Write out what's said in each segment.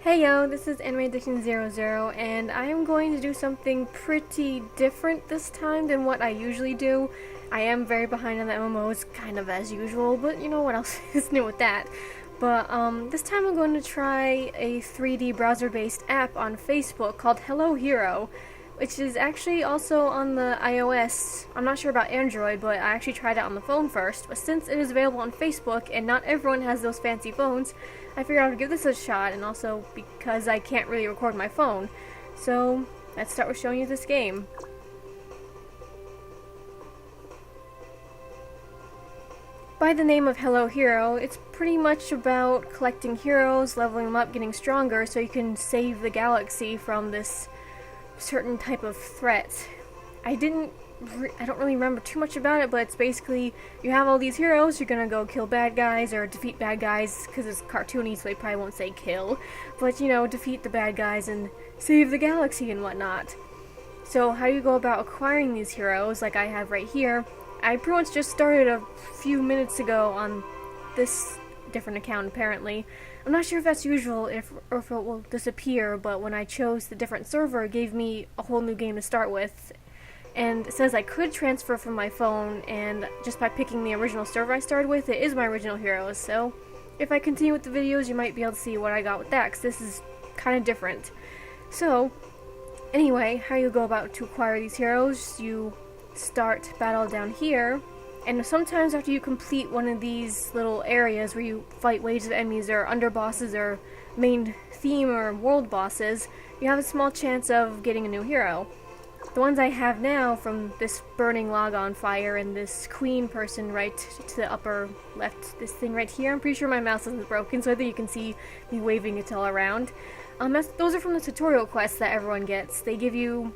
Hey yo, this is AnimeAddiction00 and I am going to do something pretty different this time than what I usually do. I am very behind on the MMOs, kind of as usual, but you know what else is new with that. But this time I'm going to try a 3D browser-based app on Facebook called Hello Hero, which is actually also on the iOS. I'm not sure about Android, but I actually tried it on the phone first. But since it is available on Facebook and not everyone has those fancy phones, I figured I would give this a shot, and also because I can't really record my phone. So let's start with showing you this game. By the name of Hello Hero, it's pretty much about collecting heroes, leveling them up, getting stronger, so you can save the galaxy from this certain type of threat. I don't really remember too much about it, but it's basically you have all these heroes, you're gonna go kill bad guys or defeat bad guys, because it's cartoony so they probably won't say kill, but you know, defeat the bad guys and save the galaxy and whatnot. So how you go about acquiring these heroes, like I have right here, I pretty much just started a few minutes ago on this different account apparently. I'm not sure if that's usual or if it will disappear, but when I chose the different server, it gave me a whole new game to start with. And it says I could transfer from my phone, and just by picking the original server I started with, it is my original heroes. So if I continue with the videos, you might be able to see what I got with that, because this is kind of different. So anyway, how you go about to acquire these heroes, you start battle down here, and sometimes after you complete one of these little areas where you fight waves of enemies or underbosses or main theme or world bosses, you have a small chance of getting a new hero. The ones I have now, from this burning log on fire and this queen person right to the upper left, this thing right here, I'm pretty sure my mouse isn't broken, so I think you can see me waving it all around. Those are from the tutorial quests that everyone gets. They give you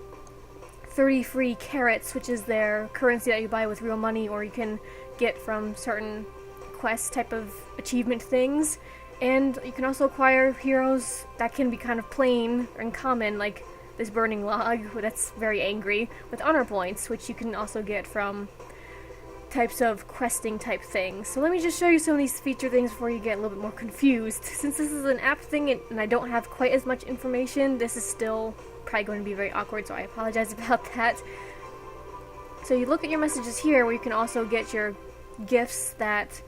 30 free carrots, which is their currency that you buy with real money, or you can get from certain quest type of achievement things. And you can also acquire heroes that can be kind of plain and common, like this burning log that's very angry, with honor points, which you can also get from types of questing type things. So let me just show you some of these feature things before you get a little bit more confused. Since this is an app thing and I don't have quite as much information, this is still probably going to be very awkward, so I apologize about that. So you look at your messages here, where you can also get your gifts that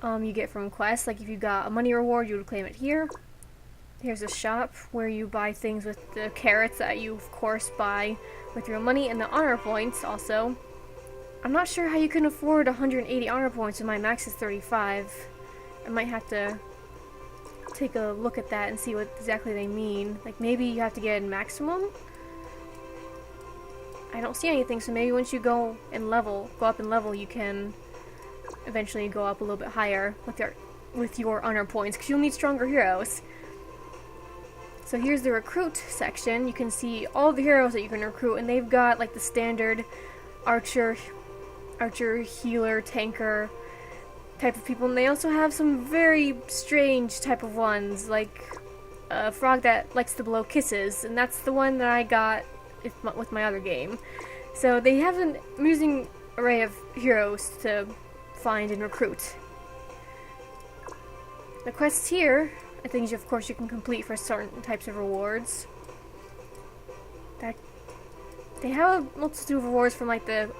you get from quests. Like if you got a money reward, you would claim it here. Here's a shop where you buy things with the carrots that you of course buy with your money, and the honor points also. I'm not sure how you can afford 180 honor points when my max is 35. I might have to take a look at that and see what exactly they mean. Like maybe you have to get a maximum? I don't see anything, so maybe once you go up in level, you can eventually go up a little bit higher with your honor points, because you'll need stronger heroes. So here's the recruit section. You can see all the heroes that you can recruit, and they've got like the standard archer, healer, tanker type of people, and they also have some very strange type of ones, like a frog that likes to blow kisses, and that's the one that I got with my other game. So they have an amusing array of heroes to find and recruit. The quests here are things of course you can complete for certain types of rewards. They have a multitude of rewards from like the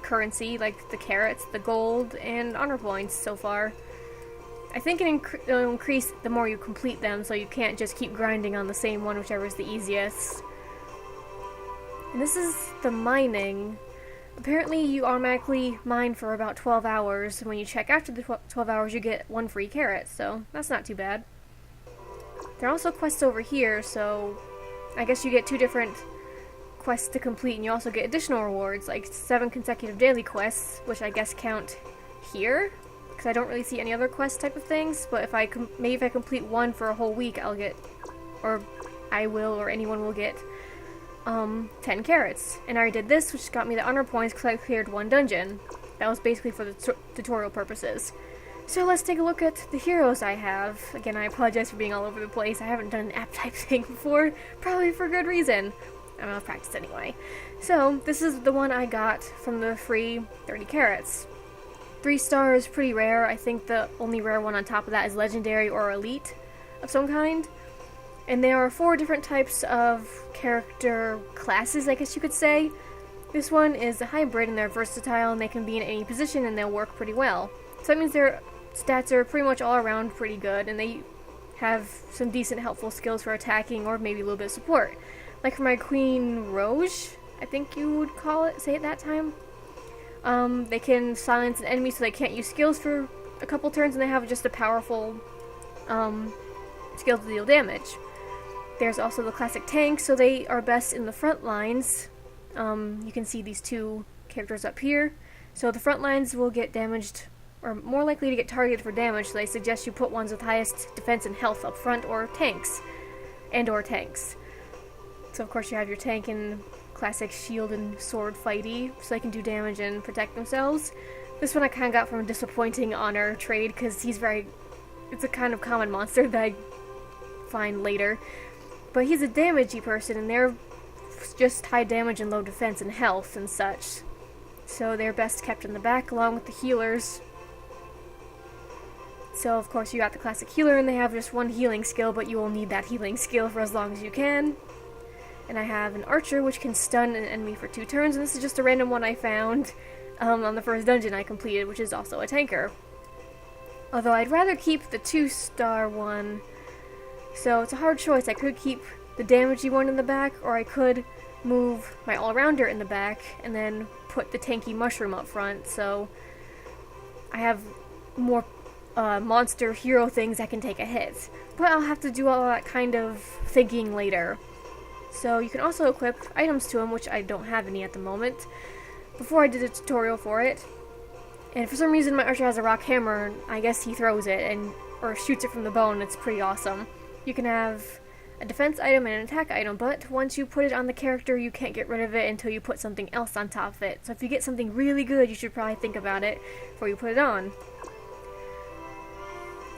currency, like the carrots, the gold, and honor points so far. I think it'll increase the more you complete them, so you can't just keep grinding on the same one, whichever is the easiest. And this is the mining. Apparently you automatically mine for about 12 hours, and when you check after the 12 hours you get one free carrot, so that's not too bad. There are also quests over here, so I guess you get two different quests to complete, and you also get additional rewards, like 7 consecutive daily quests, which I guess count here, because I don't really see any other quest type of things, but if I complete one for a whole week, I'll get, or I will, or anyone will get 10 carrots. And I already did this, which got me the honor points because I cleared one dungeon. That was basically for the tutorial purposes. So let's take a look at the heroes I have. Again, I apologize for being all over the place. I haven't done an app type thing before, probably for good reason. I'm out of practice anyway. So this is the one I got from the free 30 carrots. 3 star is pretty rare. I think the only rare one on top of that is legendary or elite of some kind. And there are 4 different types of character classes, I guess you could say. This one is a hybrid, and they're versatile, and they can be in any position, and they'll work pretty well. So that means their stats are pretty much all around pretty good, and they have some decent helpful skills for attacking, or maybe a little bit of support. Like for my Queen Rouge, I think you would say it that time. They can silence an enemy so they can't use skills for a couple turns, and they have just a powerful skill to deal damage. There's also the classic tank, so they are best in the front lines. You can see these 2 characters up here. So the front lines will get damaged, or more likely to get targeted for damage, so they suggest you put ones with highest defense and health up front, or tanks. So of course you have your tank and classic shield and sword fighty, so they can do damage and protect themselves. This one I kind of got from a disappointing honor trade, because it's a kind of common monster that I find later. But he's a damagey person, and they're just high damage and low defense and health and such. So they're best kept in the back along with the healers. So of course you got the classic healer, and they have just 1 healing skill, but you will need that healing skill for as long as you can. And I have an archer, which can stun an enemy for 2 turns, and this is just a random one I found on the first dungeon I completed, which is also a tanker. Although I'd rather keep the 2-star one, so it's a hard choice. I could keep the damagey one in the back, or I could move my all-rounder in the back and then put the tanky mushroom up front, so I have more monster hero things that can take a hit. But I'll have to do all that kind of thinking later. So you can also equip items to him, which I don't have any at the moment. Before I did a tutorial for it, and for some reason my archer has a rock hammer, and I guess he throws it or shoots it from the bow, and it's pretty awesome. You can have a defense item and an attack item, but once you put it on the character, you can't get rid of it until you put something else on top of it. So if you get something really good, you should probably think about it before you put it on.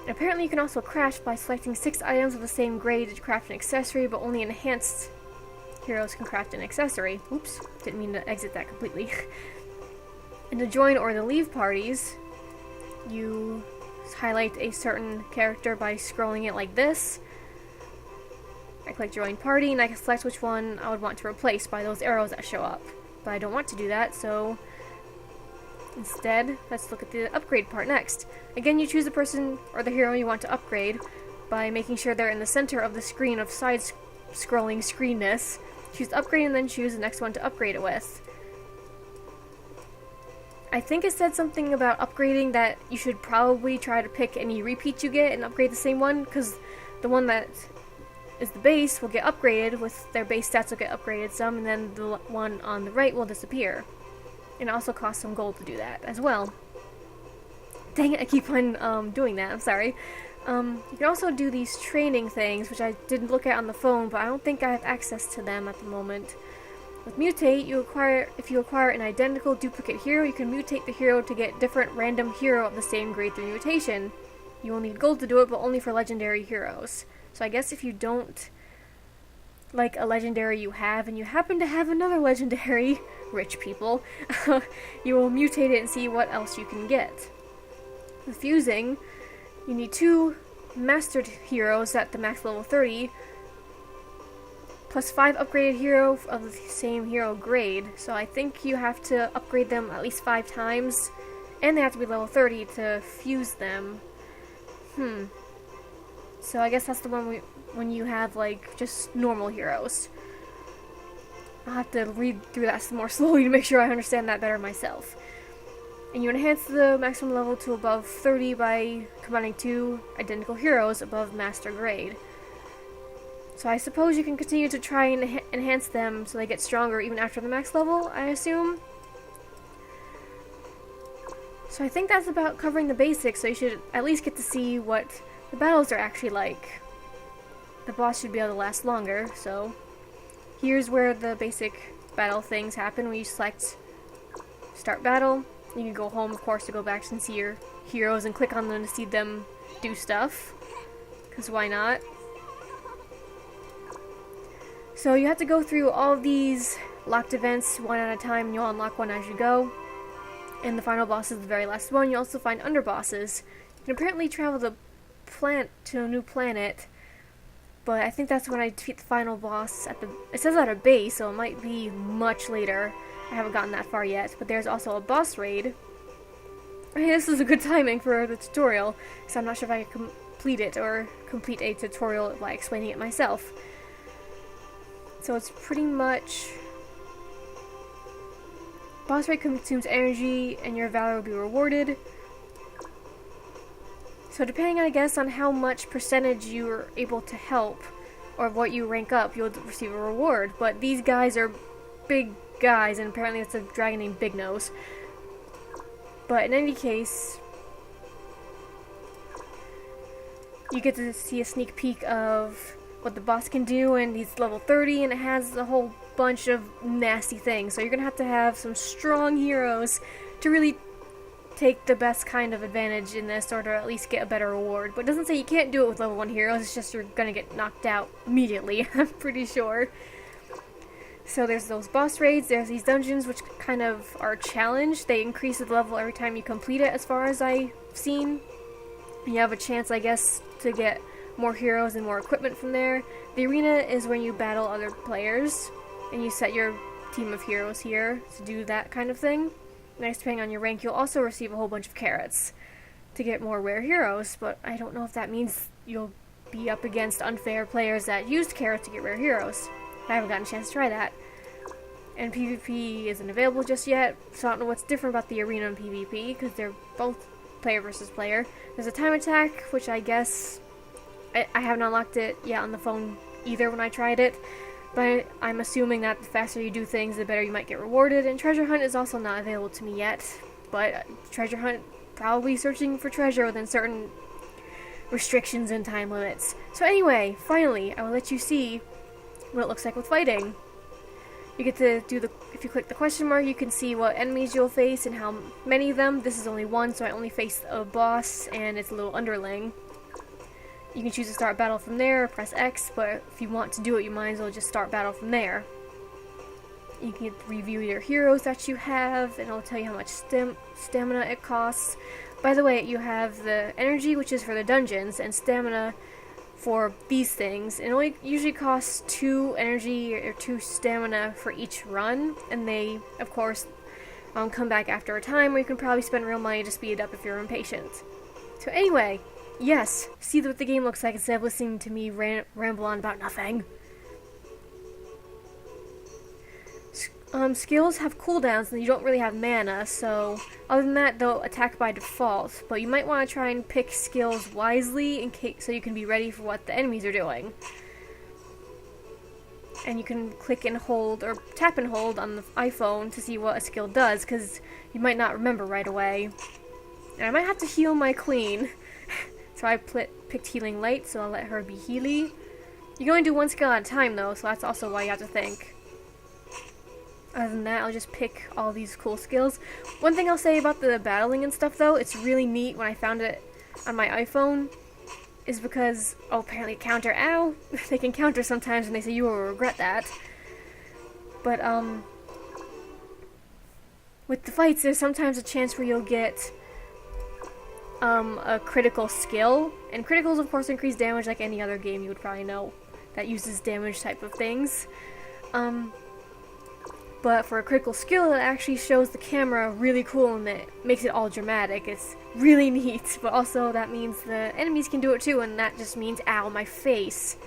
And apparently you can also craft by selecting 6 items of the same grade to craft an accessory, but only enhanced heroes can craft an accessory. Oops, didn't mean to exit that completely. And to join or to leave parties, you highlight a certain character by scrolling it like this. I click join party, and I can select which one I would want to replace by those arrows that show up. But I don't want to do that, so instead, let's look at the upgrade part next. Again, you choose the person or the hero you want to upgrade by making sure they're in the center of the screen of side-scrolling screenness. Choose upgrade and then choose the next one to upgrade it with. I think it said something about upgrading that you should probably try to pick any repeats you get and upgrade the same one, because the one that is the base will get upgraded, with their base stats will get upgraded some, and then the one on the right will disappear. And it also costs some gold to do that as well. Dang it, I keep on doing that, I'm sorry. You can also do these training things, which I didn't look at on the phone, but I don't think I have access to them at the moment. With mutate, if you acquire an identical duplicate hero, you can mutate the hero to get different random hero of the same grade through mutation. You will need gold to do it, but only for legendary heroes. So I guess if you don't like a legendary you have, and you happen to have another legendary, rich people, you will mutate it and see what else you can get. With fusing, you need 2 mastered heroes at the max level 30, plus 5 upgraded heroes of the same hero grade. So I think you have to upgrade them at least 5 times, and they have to be level 30 to fuse them. So I guess that's the one when you have, like, just normal heroes. I'll have to read through that some more slowly to make sure I understand that better myself. And you enhance the maximum level to above 30 by combining 2 identical heroes above master grade. So I suppose you can continue to try and enhance them so they get stronger even after the max level, I assume. So I think that's about covering the basics, so you should at least get to see what the battles are actually like. The boss should be able to last longer, so here's where the basic battle things happen. When you select start battle, you can go home, of course, to go back and see your heroes and click on them to see them do stuff, because why not? So you have to go through all these locked events one at a time, and you'll unlock one as you go. And the final boss is the very last one. You also find underbosses. You can apparently travel to a new planet But I think that's when I defeat the final boss at the... It says at a base, so it might be much later. I haven't gotten that far yet. But there's also a boss raid. Hey, this is a good timing for the tutorial, so I'm not sure if I can complete it or complete a tutorial by explaining it myself. So it's pretty much... Boss raid consumes energy, and your valor will be rewarded. So depending, I guess, on how much percentage you're able to help, or what you rank up, you'll receive a reward. But these guys are big guys, and apparently it's a dragon named Big Nose. But in any case, you get to see a sneak peek of what the boss can do, and he's level 30, and it has a whole bunch of nasty things. So you're gonna have some strong heroes to really take the best kind of advantage in this, or to at least get a better reward. But it doesn't say you can't do it with level 1 heroes, it's just you're gonna get knocked out immediately, I'm pretty sure. So there's those boss raids, there's these dungeons which kind of are a challenge. They increase the level every time you complete it, as far as I've seen. You have a chance, I guess, to get more heroes and more equipment from there. The arena is when you battle other players, and you set your team of heroes here to do that kind of thing. Next, depending on your rank, you'll also receive a whole bunch of carrots to get more rare heroes, but I don't know if that means you'll be up against unfair players that used carrots to get rare heroes. I haven't gotten a chance to try that. And PvP isn't available just yet, so I don't know what's different about the arena and PvP, because they're both player versus player. There's a time attack, which I guess I haven't unlocked it yet on the phone either when I tried it, but I'm assuming that the faster you do things, the better you might get rewarded. And treasure hunt is also not available to me yet, but treasure hunt, probably searching for treasure within certain restrictions and time limits. So anyway, finally, I will let you see what it looks like with fighting. You get to do if you click the question mark, you can see what enemies you'll face and how many of them. This is only one, so I only faced a boss and its little underling. You can choose to start battle from there, or press X, but if you want to do it, you might as well just start battle from there. You can review your heroes that you have, and it'll tell you how much stamina it costs. By the way, you have the energy, which is for the dungeons, and stamina for these things. It only usually costs 2 energy or 2 stamina for each run, and they, of course, come back after a time, where you can probably spend real money to speed it up if you're impatient. So anyway, yes, see what the game looks like instead of listening to me ramble on about nothing. Skills have cooldowns and you don't really have mana, so other than that, they'll attack by default. But you might want to try and pick skills wisely so you can be ready for what the enemies are doing. And you can click and hold, or tap and hold on the iPhone to see what a skill does, because you might not remember right away. And I might have to heal my queen. So I picked Healing Light, so I'll let her be Healy. You can only do one skill at a time, though, so that's also why you have to think. Other than that, I'll just pick all these cool skills. One thing I'll say about the battling and stuff, though, it's really neat when I found it on my iPhone, is because, oh, apparently counter, ow! They can counter sometimes and they say you will regret that. But, with the fights, there's sometimes a chance where you'll get a critical skill, and criticals of course increase damage like any other game you would probably know that uses damage type of things. But for a critical skill, it actually shows the camera really cool and it makes it all dramatic. It's really neat, but also that means the enemies can do it too, and that just means, ow, my face.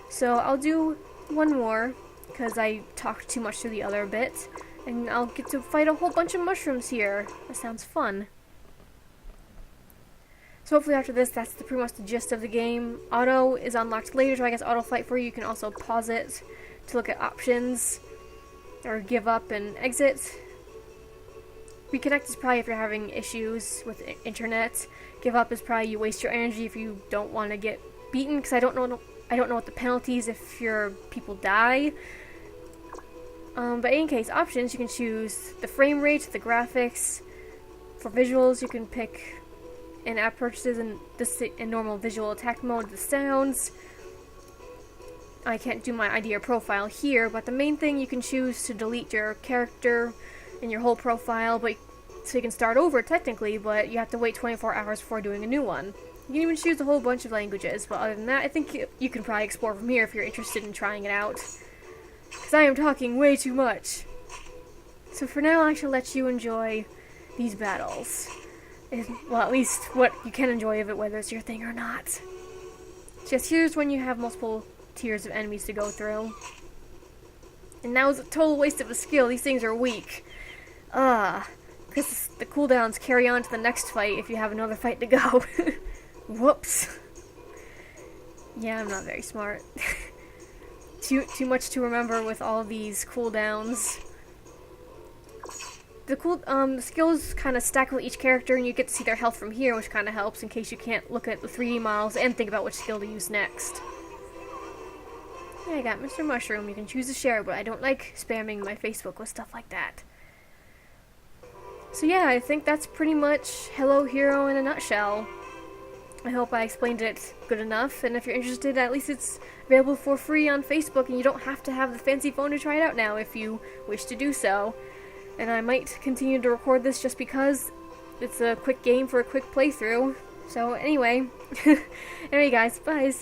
So I'll do one more, because I talked too much through the other bit, and I'll get to fight a whole bunch of mushrooms here. That sounds fun. So hopefully after this, that's pretty much the gist of the game. Auto is unlocked later, so I guess auto flight for you. You can also pause it to look at options, or give up and exit. Reconnect is probably if you're having issues with internet. Give up is probably you waste your energy if you don't want to get beaten, because I don't know what the penalties if your people die. But in any case, options, you can choose the frame rate, the graphics. For visuals, you can pick in-app purchases and in normal visual attack mode, the sounds. I can't do my ID or profile here, but the main thing, you can choose to delete your character and your whole profile, so you can start over technically, but you have to wait 24 hours before doing a new one. You can even choose a whole bunch of languages, but other than that, I think you can probably explore from here if you're interested in trying it out. Because I am talking way too much. So for now, I shall let you enjoy these battles. Well, at least what you can enjoy of it, whether it's your thing or not. Just here's when you have multiple tiers of enemies to go through. And now is a total waste of a skill. These things are weak. Because the cooldowns carry on to the next fight if you have another fight to go. Whoops. Yeah, I'm not very smart. Too much to remember with all these cooldowns. The skills kind of stack with each character, and you get to see their health from here, which kind of helps in case you can't look at the 3D models and think about which skill to use next. Yeah, I got Mr. Mushroom. You can choose to share, but I don't like spamming my Facebook with stuff like that. So yeah, I think that's pretty much Hello Hero in a nutshell. I hope I explained it good enough, and if you're interested, at least it's available for free on Facebook, and you don't have to have the fancy phone to try it out now if you wish to do so. And I might continue to record this just because it's a quick game for a quick playthrough. So anyway, anyway guys, bye.